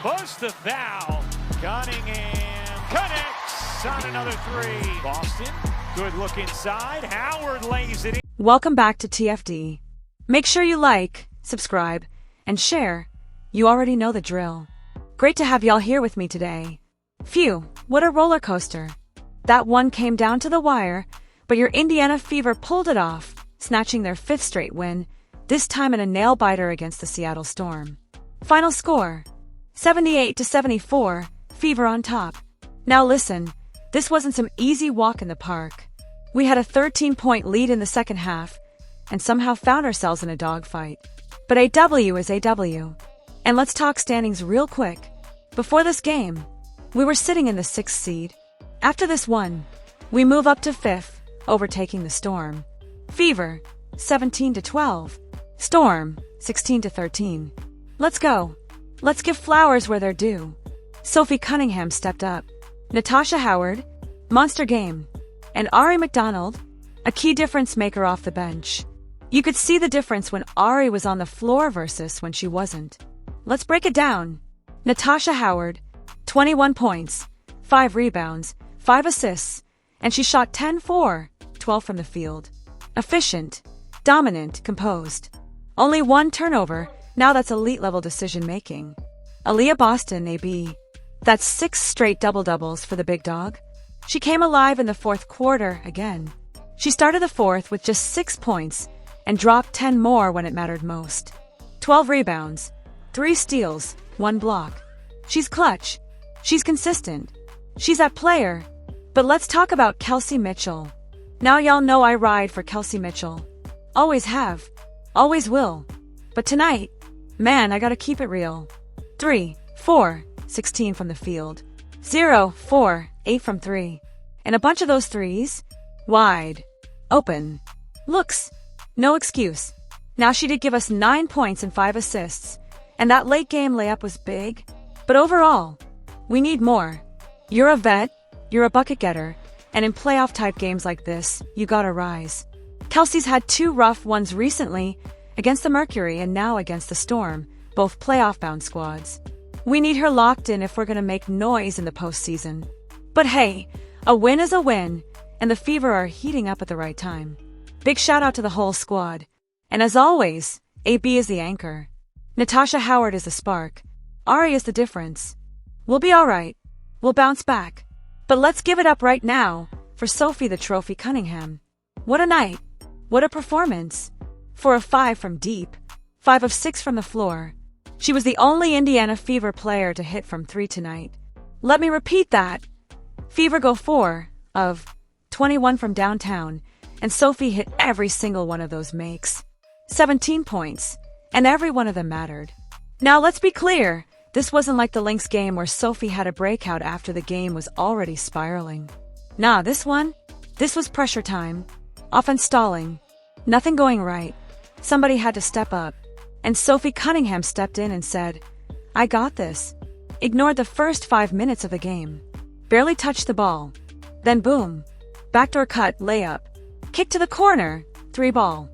Close to foul. Cunningham connects on another three. Boston, good look inside. Howard lays it in. Welcome back to TFD. Make sure you like, subscribe, and share. You already know the drill. Great to have y'all here with me today. Phew, what a roller coaster. That one came down to the wire, but your Indiana Fever pulled it off, snatching their 5th straight win, this time in a nail-biter against the Seattle Storm. Final score, 78-74, Fever on top. Now listen, this wasn't some easy walk in the park. We had a 13-point lead in the second half, and somehow found ourselves in a dogfight. But AW is AW. And let's talk standings real quick. Before this game, we were sitting in the 6th seed. After this one, we move up to 5th, overtaking the Storm. Fever, 17-12. Storm, 16-13. Let's go. Let's give flowers where they're due. Sophie Cunningham stepped up. Natasha Howard, monster game. And Ari McDonald, a key difference maker off the bench. You could see the difference when Ari was on the floor versus when she wasn't. Let's break it down. Natasha Howard, 21 points, 5 rebounds, 5 assists, and she shot 10-4, 12 from the field. Efficient, dominant, composed. Only 1 turnover, now that's elite-level decision-making. Aliyah Boston, AB. That's 6 straight double-doubles for the big dog. She came alive in the 4th quarter again. She started the 4th with just 6 points and dropped 10 more when it mattered most. 12 rebounds, 3 steals, 1 block. She's clutch. She's consistent. She's that player. But let's talk about Kelsey Mitchell. Now y'all know I ride for Kelsey Mitchell. Always have. Always will. But tonight, man, I gotta keep it real. 3, 4, 16 from the field. 0, 4, 8 from 3. And a bunch of those threes, wide, open. Looks, no excuse. Now she did give us 9 points and 5 assists. And that late game layup was big. But overall, we need more. You're a vet, you're a bucket getter, and in playoff type games like this, you gotta rise. Kelsey's had 2 rough ones recently, against the Mercury and now against the Storm, both playoff-bound squads. We need her locked in if we're gonna make noise in the postseason. But hey, a win is a win, and the Fever are heating up at the right time. Big shout out to the whole squad. And as always, AB is the anchor. Natasha Howard is the spark. Ari is the difference. We'll be alright. We'll bounce back. But let's give it up right now for Sophie the Trophy Cunningham. What a night. What a performance. 4 of 5 from deep. 5 of 6 from the floor. She was the only Indiana Fever player to hit from 3 tonight. Let me repeat that. Fever go 4 of 21 from downtown, and Sophie hit every single one of those makes. 17 points, and every one of them mattered. Now let's be clear, this wasn't like the Lynx game where Sophie had a breakout after the game was already spiraling. Nah, this was pressure time. Offense stalling. Nothing going right. Somebody had to step up. And Sophie Cunningham stepped in and said, I got this. Ignored the first 5 minutes of the game. Barely touched the ball. Then boom. Backdoor cut, layup. Kick to the corner, 3 ball.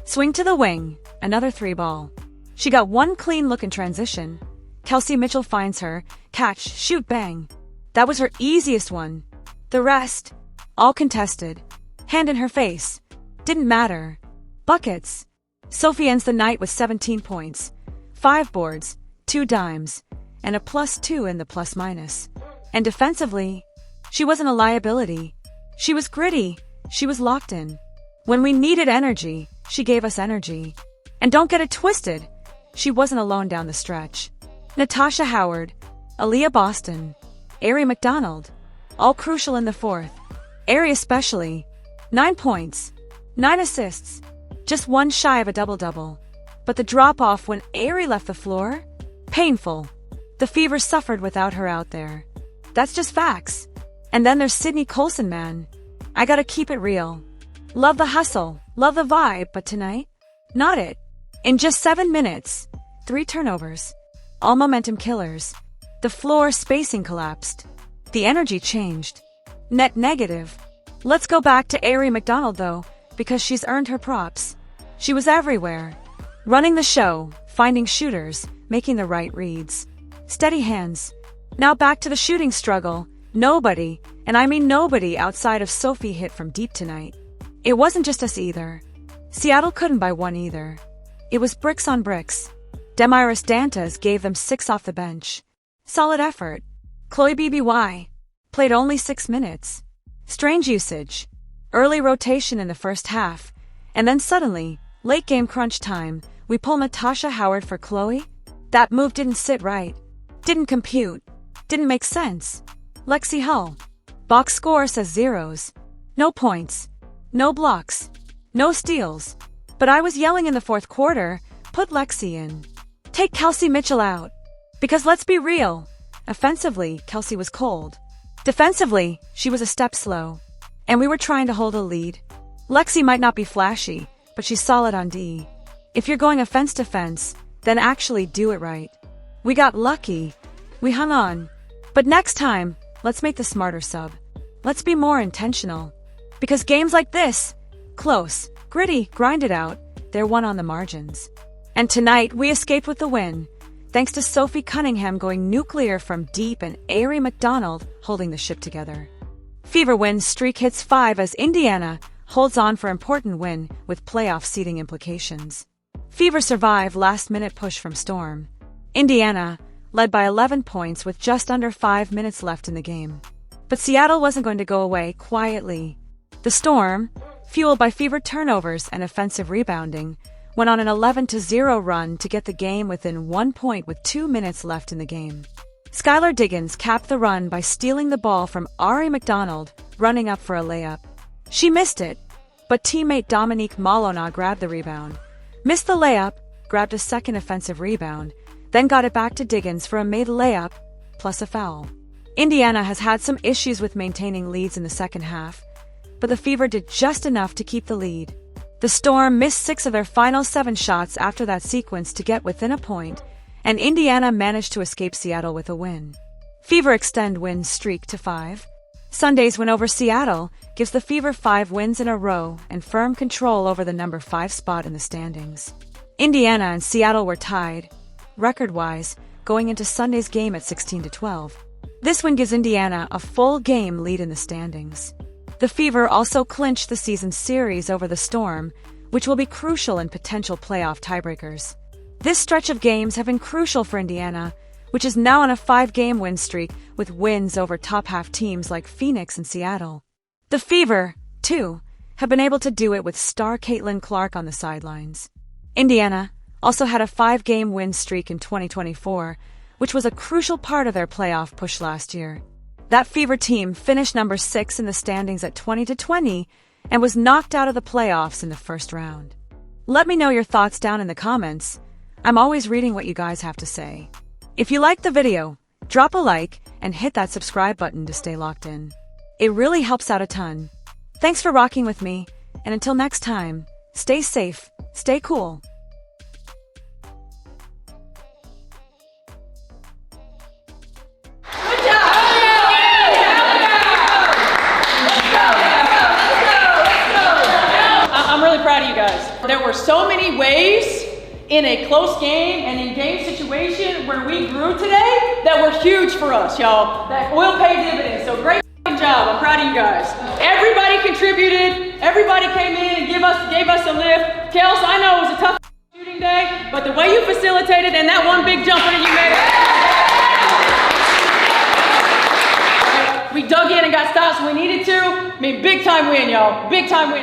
Swing to the wing, another 3 ball. She got 1 clean look in transition. Kelsey Mitchell finds her, catch, shoot, bang. That was her easiest one. The rest, all contested. Hand in her face. Didn't matter. Buckets. Sophie ends the night with 17 points, 5 boards, 2 dimes, and a +2 in the plus-minus. And defensively, she wasn't a liability. She was gritty. She was locked in. When we needed energy, she gave us energy. And don't get it twisted, she wasn't alone down the stretch. Natasha Howard, Aliyah Boston, Ari McDonald, all crucial in the 4th. Ari especially, 9 points, 9 assists, just 1 shy of a double-double. But the drop-off when Ari left the floor? Painful. The Fever suffered without her out there. That's just facts. And then there's Sydney Colson, man. I gotta keep it real. Love the hustle, love the vibe, but tonight? Not it. In just 7 minutes, 3 turnovers. All momentum killers. The floor spacing collapsed. The energy changed. Net negative. Let's go back to Ari McDonald though, because she's earned her props. She was everywhere. Running the show, finding shooters, making the right reads. Steady hands. Now back to the shooting struggle. Nobody, and I mean nobody outside of Sophie hit from deep tonight. It wasn't just us either. Seattle couldn't buy one either. It was bricks on bricks. Demiris Dantas gave them 6 off the bench. Solid effort. Chloe BBY played only 6 minutes. Strange usage. Early rotation in the first half. And then suddenly, late game crunch time, we pull Natasha Howard for Chloe? That move didn't sit right. Didn't compute. Didn't make sense. Lexi Hull. Box score says 0s. No points. No blocks. No steals. But I was yelling in the fourth quarter, put Lexi in. Take Kelsey Mitchell out. Because let's be real. Offensively, Kelsey was cold. Defensively, she was a step slow. And we were trying to hold a lead. Lexi might not be flashy, but she's solid on D. If you're going offense to fence, then actually do it right. We got lucky. We hung on. But next time, let's make the smarter sub. Let's be more intentional. Because games like this, close, gritty, grind it out, they're won on the margins. And tonight, we escaped with the win, thanks to Sophie Cunningham going nuclear from deep and Ari McDonald holding the ship together. Fever wins streak hits 5 as Indiana holds on for important win with playoff seeding implications. Fever survive last-minute push from Storm. Indiana led by 11 points with just under 5 minutes left in the game. But Seattle wasn't going to go away quietly. The Storm, fueled by Fever turnovers and offensive rebounding, went on an 11-0 run to get the game within 1 point with 2 minutes left in the game. Skylar Diggins capped the run by stealing the ball from Ari McDonald, running up for a layup. She missed it, but teammate Dominique Malona grabbed the rebound, missed the layup, grabbed a second offensive rebound, then got it back to Diggins for a made layup, plus a foul. Indiana has had some issues with maintaining leads in the second half, but the Fever did just enough to keep the lead. The Storm missed 6 of their final 7 shots after that sequence to get within a point, and Indiana managed to escape Seattle with a win. Fever extend win streak to 5. Sunday's win over Seattle gives the Fever 5 wins in a row and firm control over the number 5 spot in the standings. Indiana and Seattle were tied, record-wise, going into Sunday's game at 16-12. This win gives Indiana a full game lead in the standings. The Fever also clinched the season series over the Storm, which will be crucial in potential playoff tiebreakers. This stretch of games have been crucial for Indiana, which is now on a 5-game win streak with wins over top-half teams like Phoenix and Seattle. The Fever, too, have been able to do it with star Caitlin Clark on the sidelines. Indiana also had a 5-game win streak in 2024, which was a crucial part of their playoff push last year. That Fever team finished number 6 in the standings at 20-20 and was knocked out of the playoffs in the first round. Let me know your thoughts down in the comments. I'm always reading what you guys have to say. If you liked the video, drop a like and hit that subscribe button to stay locked in. It really helps out a ton. Thanks for rocking with me, and until next time, stay safe, stay cool. I'm really proud of you guys. There were so many ways in a close game and in game situation where we grew today that were huge for us, y'all. That will pay dividends. So great job. I'm proud of you guys. Everybody contributed. Everybody came in and gave us a lift. Kels, I know it was a tough shooting day, but the way you facilitated and that one big jumper that you made, we dug in and got stops when we needed to. I mean, big time win, y'all. Big time win.